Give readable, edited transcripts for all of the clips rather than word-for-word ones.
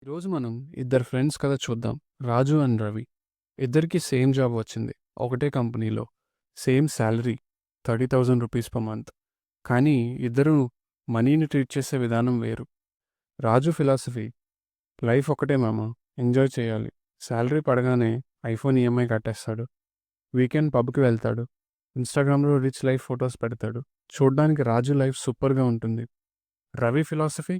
ఈరోజు మనం ఇద్దరు ఫ్రెండ్స్ కథ చూద్దాం. రాజు అండ్ రవి. ఇద్దరికి సేమ్ జాబ్ వచ్చింది. ఒకటే కంపెనీలో. Same salary, 30,000 rupees per month. కానీ ఇద్దరు మనీని ట్రీట్ చేసే విధానం వేరు. రాజు ఫిలాసఫీ, లైఫ్ ఒకటే మామ, ఎంజాయ్ చేయాలి. శాలరీ పడగానే ఐఫోన్ ఈఎంఐ కట్టేస్తాడు. వీకెండ్ పబ్కి వెళ్తాడు. ఇన్స్టాగ్రామ్లో రిచ్ లైఫ్ ఫొటోస్ పెడతాడు. చూడ్డానికి రాజు లైఫ్ సూపర్గా ఉంటుంది. రవి ఫిలాసఫీ,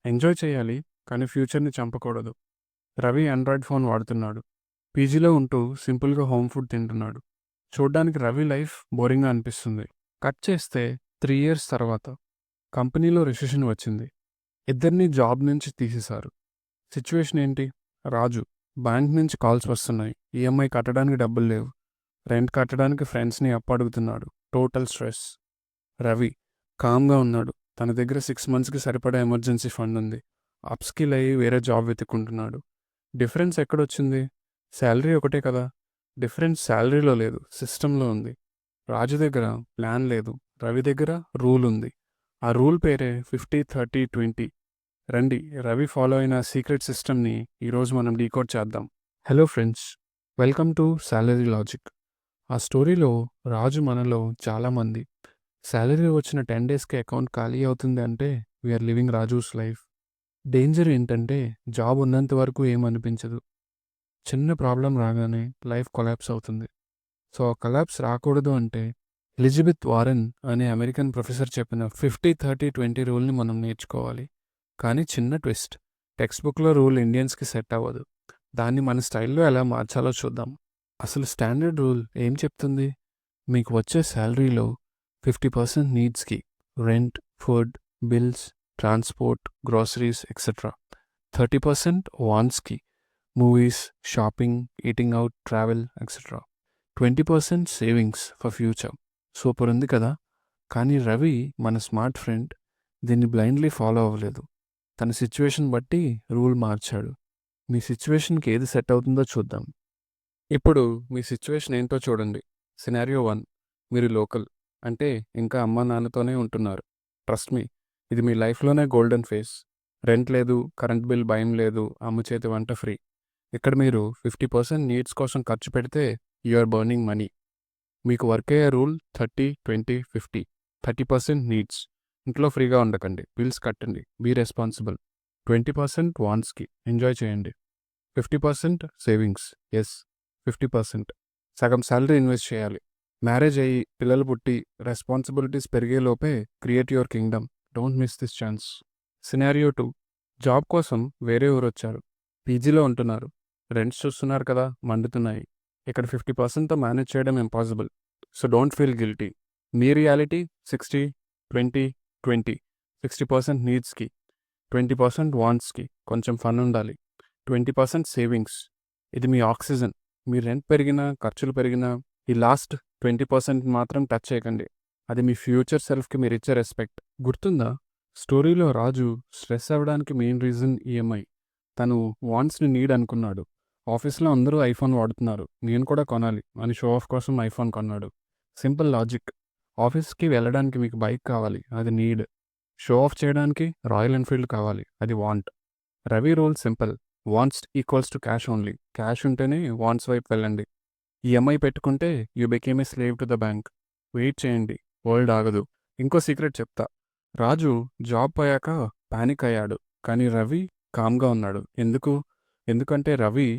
ఎంజాయ్ చేయాలి కానీ ఫ్యూచర్ని చంపకూడదు. రవి ఆండ్రాయిడ్ ఫోన్ వాడుతున్నాడు. పీజీలో ఉంటూ సింపుల్గా హోమ్ ఫుడ్ తింటున్నాడు. చూడ్డానికి రవి లైఫ్ బోరింగ్గా అనిపిస్తుంది. కట్ చేస్తే 3 ఇయర్స్ తర్వాత కంపెనీలో రిసెషన్ వచ్చింది. ఇద్దరిని జాబ్ నుంచి తీసేశారు. సిచ్యువేషన్ ఏంటి? రాజు, బ్యాంక్ నుంచి కాల్స్ వస్తున్నాయి. ఈఎంఐ కట్టడానికి డబ్బులు లేవు. రెంట్ కట్టడానికి ఫ్రెండ్స్ని అడుగుతున్నాడు. Total stress. రవి కామ్గా ఉన్నాడు. తన దగ్గర 6 మంత్స్కి సరిపడా ఎమర్జెన్సీ ఫండ్ ఉంది. అప్స్కిల్ అయ్యి వేరే జాబ్ వెతుక్కుంటున్నాడు. డిఫరెన్స్ ఎక్కడొచ్చింది? శాలరీ ఒకటే కదా. డిఫరెన్స్ శాలరీలో లేదు, సిస్టంలో ఉంది. రాజు దగ్గర ప్లాన్ లేదు, రవి దగ్గర రూల్ ఉంది. ఆ రూల్ పేరే 50-30-20. రండి, రవి ఫాలో అయిన సీక్రెట్ సిస్టమ్ని ఈరోజు మనం డీకోడ్ చేద్దాం. Hello friends, welcome to salary logic. ఆ స్టోరీలో రాజు మనలో చాలామంది శాలరీ వచ్చిన 10 డేస్కి అకౌంట్ ఖాళీ అవుతుంది అంటే we are living Raju's life. Danger ఏంటంటే జాబ్ ఉన్నంత వరకు ఏమనిపించదు. చిన్న ప్రాబ్లం రాగానే లైఫ్ కొలాప్స్ అవుతుంది. సో ఆ కొలాప్స్ రాకూడదు అంటే ఎలిజబెత్ వారెన్ అనే అమెరికన్ ప్రొఫెసర్ చెప్పిన 50-30-20 రూల్ని మనం నేర్చుకోవాలి. కానీ చిన్న ట్విస్ట్, టెక్స్ట్ బుక్లో రూల్ ఇండియన్స్కి సెట్ అవ్వదు. దాన్ని మన స్టైల్లో ఎలా మార్చాలో చూద్దాం. అసలు స్టాండర్డ్ రూల్ ఏం చెప్తుంది? మీకు వచ్చే శాలరీలో 50% నీడ్స్కి, rent, food, bills, transport, groceries etcetera. 30% వాంట్స్కి, movies, shopping, eating out, travel etcetera. 20% savings for future. Super ఉంది కదా. కానీ రవి, మన స్మార్ట్ ఫ్రెండ్, దీన్ని బ్లైండ్లీ ఫాలో అవ్వలేదు. తన సిచ్యువేషన్ బట్టి రూల్ మార్చాడు. మీ సిచ్యువేషన్కి ఏది సెట్ అవుతుందో చూద్దాం. ఇప్పుడు మీ సిచ్యువేషన్ ఏంటో చూడండి. సినారియో 1, మీరు లోకల్, అంటే ఇంకా అమ్మా నాన్నతోనే ఉంటున్నారు. ట్రస్ట్ మీ, ఇది మీ లైఫ్లోనే గోల్డెన్ ఫేస్. రెంట్ లేదు, కరెంట్ బిల్ భయం లేదు, అమ్మ చేతి వంట ఫ్రీ. ఇక్కడ మీరు 50% నీడ్స్ కోసం ఖర్చు పెడితే యు ఆర్ బర్నింగ్ మనీ. మీకు వర్క్ అయ్యే రూల్ 30-20-50. 30% నీడ్స్, ఇంట్లో ఫ్రీగా ఉండకండి, బిల్స్ కట్టండి, బీ రెస్పాన్సిబుల్. 20% వాంట్స్కి, ఎంజాయ్ చేయండి. 50% సేవింగ్స్, ఎస్ 50%. సగం శాలరీ ఇన్వెస్ట్ చేయాలి. మ్యారేజ్ అయ్యి పిల్లలు పుట్టి రెస్పాన్సిబిలిటీస్ పెరిగేలోపే create your kingdom. Don't miss this chance. Scenario 2, job కోసం వేరే ఊరు వచ్చారు. పీజీలో ఉంటున్నారు. రెంట్స్ చూస్తున్నారు కదా, మండుతున్నాయి. ఇక్కడ 50%తో మేనేజ్ చేయడం impossible. So don't feel guilty. Me reality 60-20-20. 60% నీడ్స్కి, 20% వాంట్స్కి, కొంచెం ఫన్ ఉండాలి. 20% సేవింగ్స్, ఇది మీ ఆక్సిజన్. మీ రెంట్ పెరిగినా, ఖర్చులు పెరిగినా ఈ లాస్ట్ 20% మాత్రం టచ్ చేయకండి. అది మీ ఫ్యూచర్ సెల్ఫ్కి మీరు ఇచ్చే రెస్పెక్ట్. గుర్తుందా స్టోరీలో రాజు స్ట్రెస్ అవ్వడానికి మెయిన్ రీజన్ ఈఎంఐ. తను వాంట్స్ని నీడ్ అనుకున్నాడు. ఆఫీస్లో అందరూ ఐఫోన్ వాడుతున్నారు, నేను కూడా కొనాలి అని షో ఆఫ్ కోసం ఐఫోన్ కొన్నాడు. Simple logic. ఆఫీస్కి వెళ్ళడానికి మీకు బైక్ కావాలి, అది నీడ్. షో ఆఫ్ చేయడానికి రాయల్ ఎన్ఫీల్డ్ కావాలి, అది want. Ravi rule simple, wants equals to cash only. Cash ఉంటేనే వాంట్స్ వైపు వెళ్ళండి. ఈఎంఐ పెట్టుకుంటే you became a slave to the bank. Wait చేయండి, వరల్డ్ ఆగదు. ఇంకో సీక్రెట్ చెప్తా. రాజు జాబ్ పోయాక పానిక్ అయ్యాడు, కానీ రవి కామ్గా ఉన్నాడు. ఎందుకంటే రవి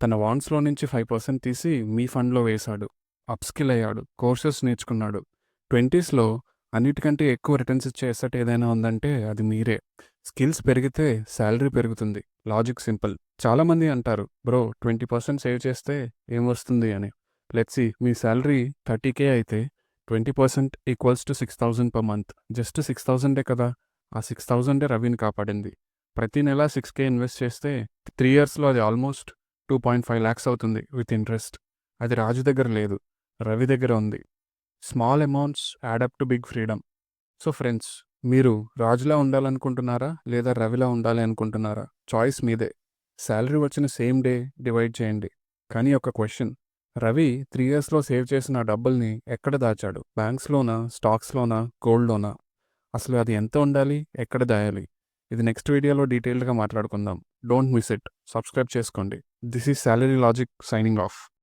తన వాంట్స్లో నుంచి 5% తీసి మీ ఫండ్లో వేశాడు. అప్స్కిల్ అయ్యాడు, కోర్సెస్ నేర్చుకున్నాడు. 20స్లో అన్నిటికంటే ఎక్కువ రిటర్న్స్ ఇచ్చే ఎసెట్ ఏదైనా ఉందంటే అది మీరే. స్కిల్స్ పెరిగితే శాలరీ పెరుగుతుంది. Logic simple. చాలామంది అంటారు, బ్రో 20% సేవ్ చేస్తే ఏం వస్తుంది అని. Let's see, me salary 30K అయితే 20% equals to 6,000 per month. Just 6,000 కదా. ఆ 6,000 రవిని కాపాడింది. ప్రతి నెల 6K ఇన్వెస్ట్ చేస్తే 3 ఇయర్స్లో అది ఆల్మోస్ట్ 2.5 lakhs అవుతుంది విత్ ఇంట్రెస్ట్. అది రాజు దగ్గర లేదు, రవి దగ్గర ఉంది. Small amounts add up to big freedom. So friends, మీరు రాజులా ఉండాలనుకుంటున్నారా లేదా రవిలా ఉండాలి అనుకుంటున్నారా? చాయిస్ మీదే. శాలరీ వచ్చిన సేమ్ డే డివైడ్ చేయండి. కానీ ఒక క్వశ్చన్, రవి 3 ఇయర్స్లో సేవ్ చేసిన ఆ డబ్బుల్ని ఎక్కడ దాచాడు? బ్యాంక్స్లోనా, స్టాక్స్లోనా, గోల్డ్లోనా? అసలు అది ఎంత ఉండాలి, ఎక్కడ దాయాలి? ఇది నెక్స్ట్ వీడియోలో డీటెయిల్డ్గా మాట్లాడుకుందాం. Don't miss it. సబ్స్క్రైబ్ చేసుకోండి. This is salary logic signing off.